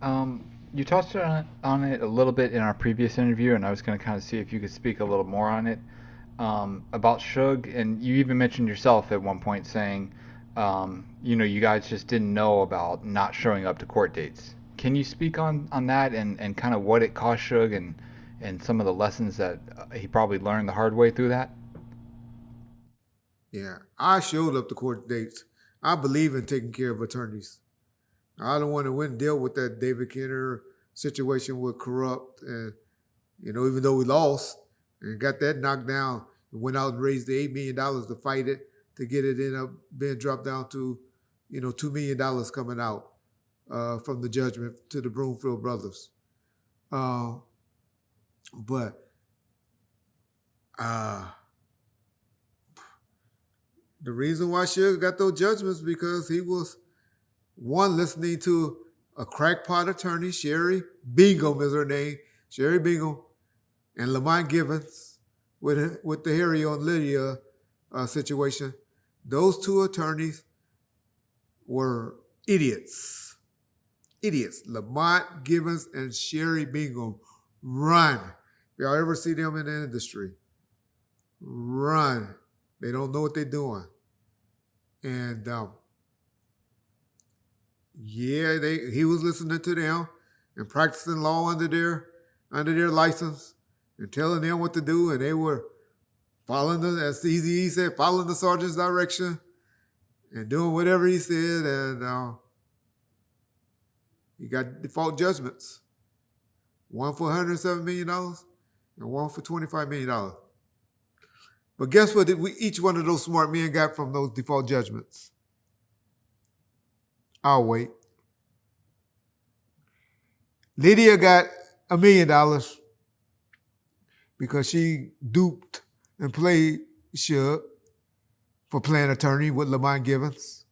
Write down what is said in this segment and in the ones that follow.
You touched on it a little bit in our previous interview, and I was going to kind of see if you could speak a little more on it about Suge, and you even mentioned yourself at one point saying, you guys just didn't know about not showing up to court dates. Can you speak on that and kind of what it cost Suge and some of the lessons that he probably learned the hard way through that? Yeah, I showed up to court dates. I believe in taking care of attorneys. I don't want to win deal with that David Kenner situation with corrupt, and even though we lost and got that knocked down, and went out and raised the $8 million to fight it to get it end up being dropped down to, $2 million coming out from the judgment to the Broomfield brothers. Uh, but uh, the reason why Suge got those judgments because he was one listening to a crackpot attorney, Sherry Bingham is her name, Sherry Bingham, and Lamont Givens with the Harry on Lydia situation. Those two attorneys were idiots. Idiots. Lamont Givens and Sherry Bingham run. If y'all ever see them in the industry, run. They don't know what they're doing. And he was listening to them and practicing law under their license and telling them what to do, and they were following as Eazy-E said, following the sergeant's direction and doing whatever he said, and he got default judgments. One for $107 million and one for $25 million. But guess what each one of those smart men got from those default judgments? I'll wait. Lydia got $1 million because she duped and played Suge for playing attorney with Lamont Givens.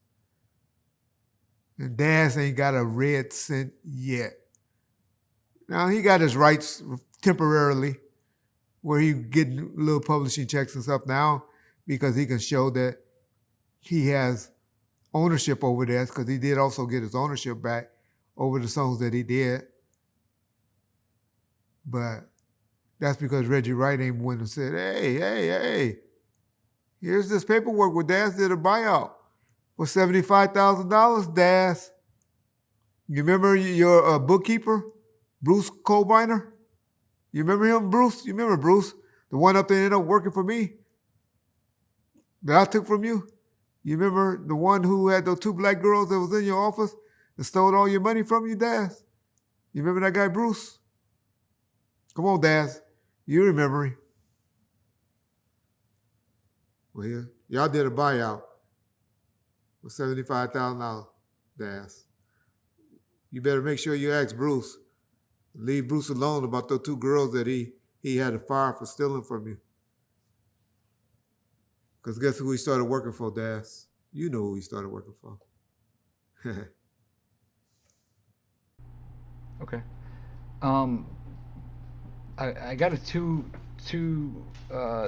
And Daz ain't got a red cent yet. Now, he got his rights temporarily where he getting little publishing checks and stuff now because he can show that he has ownership over that because he did also get his ownership back over the songs that he did. But that's because Reggie Wright ain't went and said, hey, here's this paperwork where Daz did a buyout for $75,000, Daz. You remember your bookkeeper, Bruce Colbiner? You remember him, Bruce? You remember Bruce? The one up there ended up working for me that I took from you? You remember the one who had those two black girls that was in your office and stole all your money from you, Daz? You remember that guy, Bruce? Come on, Daz. You remember him. Well, yeah, y'all did a buyout for $75,000, Daz. You better make sure you ask Bruce. Leave Bruce alone about those two girls that he had to fire for stealing from you. Because guess who he started working for, Daz? You know who he started working for. Okay. Um, I got two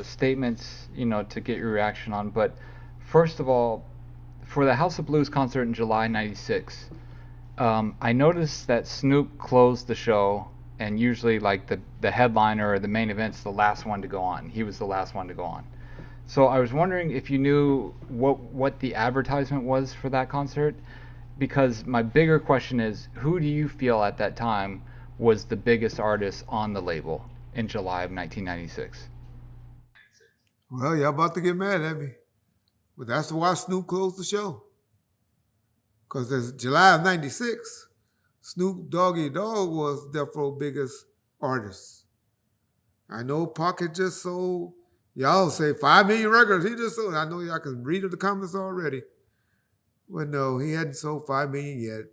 statements, to get your reaction on. But first of all, for the House of Blues concert in July '96, I noticed that Snoop closed the show, and usually like the headliner or the main event's the last one to go on. He was the last one to go on. So I was wondering if you knew what the advertisement was for that concert, because my bigger question is, who do you feel at that time was the biggest artist on the label in July of 1996? Well, y'all about to get mad at me. But that's why Snoop closed the show. Because it's July of 96, Snoop Doggy Dogg was Death Row biggest artist. I know Pocket just sold, y'all say 5 million records. He just sold, I know y'all can read the comments already. But no, he hadn't sold 5 million yet.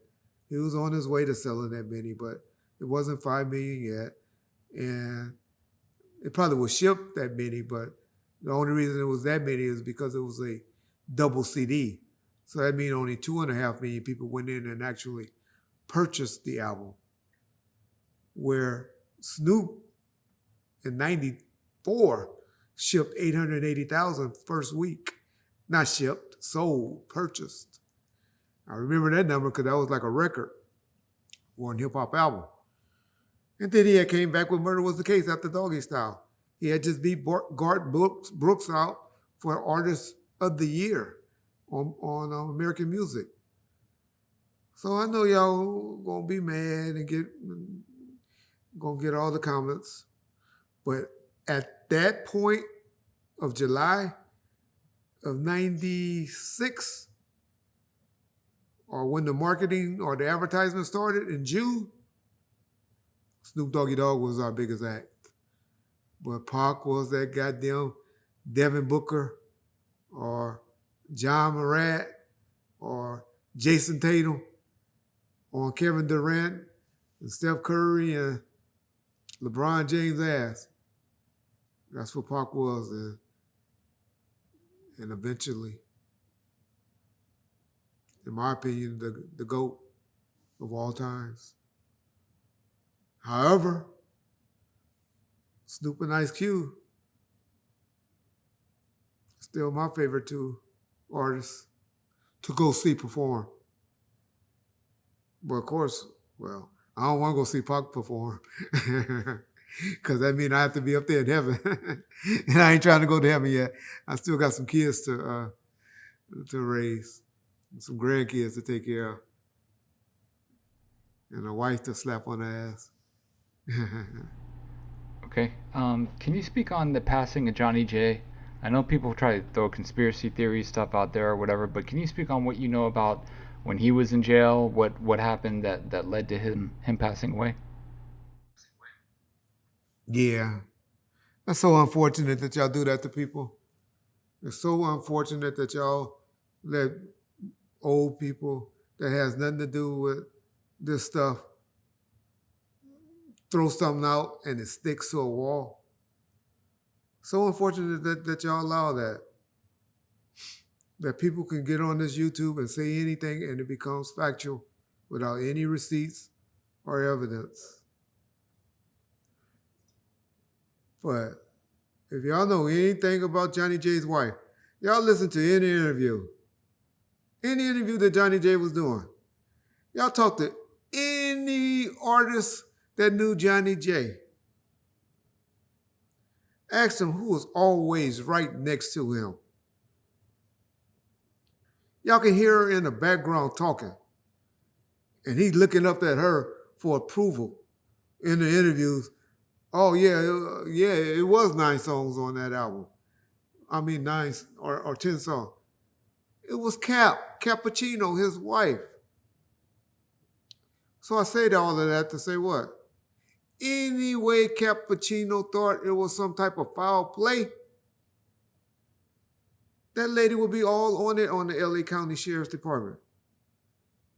He was on his way to selling that many, but it wasn't 5 million yet. And it probably was shipped that many, but the only reason it was that many is because it was a double CD. So that means only 2.5 million people went in and actually purchased the album. Where Snoop in 94 shipped 880,000 first week. Not shipped, sold, purchased. I remember that number because that was like a record. one hip-hop album. And then he had came back with Murder Was the Case after Doggy Style. He had just beat Garth Brooks out for Artist of the Year on American Music. So I know y'all gonna be mad and gonna get all the comments. But at that point of July of 96, or when the marketing or the advertisement started in June, Snoop Doggy Dogg was our biggest act. But Pac was that goddamn Devin Booker or John Morant or Jason Tatum on Kevin Durant and Steph Curry and LeBron James' ass. That's what Pac was. And eventually, in my opinion, the GOAT of all times. However, Snoop and Ice Cube, still my favorite two artists to go see perform. But of course, well, I don't want to go see Pac perform because that means I have to be up there in heaven. And I ain't trying to go to heaven yet. I still got some kids to raise, and some grandkids to take care of, and a wife to slap on the ass. Okay. Can you speak on the passing of Johnny J? I know people try to throw conspiracy theory stuff out there or whatever, but can you speak on what you know about when he was in jail, what happened that led to him passing away? Yeah. That's so unfortunate that y'all do that to people. It's so unfortunate that y'all let old people that has nothing to do with this stuff throw something out and it sticks to a wall. So unfortunate that y'all allow that. That people can get on this YouTube and say anything and it becomes factual without any receipts or evidence. But if y'all know anything about Johnny J's wife, y'all listen to any interview that Johnny J was doing. Y'all talk to any artist that knew Johnny J. Ask him who was always right next to him. Y'all can hear her in the background talking. And he's looking up at her for approval in the interviews. Oh, yeah, it was 9 songs on that album. I mean, 9 or 10 songs. It was Cappuccino, his wife. So I say all of that to say what? Anyway, Cappuccino thought it was some type of foul play, that lady would be all on it on the LA County Sheriff's Department.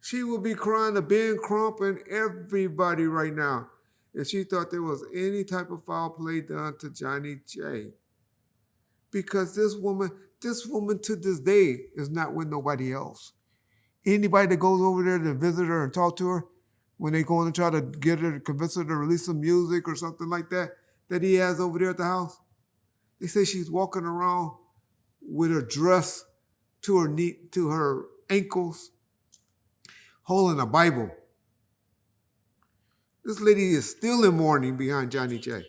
She would be crying to Ben Crump and everybody right now if she thought there was any type of foul play done to Johnny J. Because this woman to this day is not with nobody else. Anybody that goes over there to visit her and talk to her, when they go and try to get her to convince her to release some music or something like that he has over there at the house, they say she's walking around with her dress to her ankles, holding a Bible. This lady is still in mourning behind Johnny J.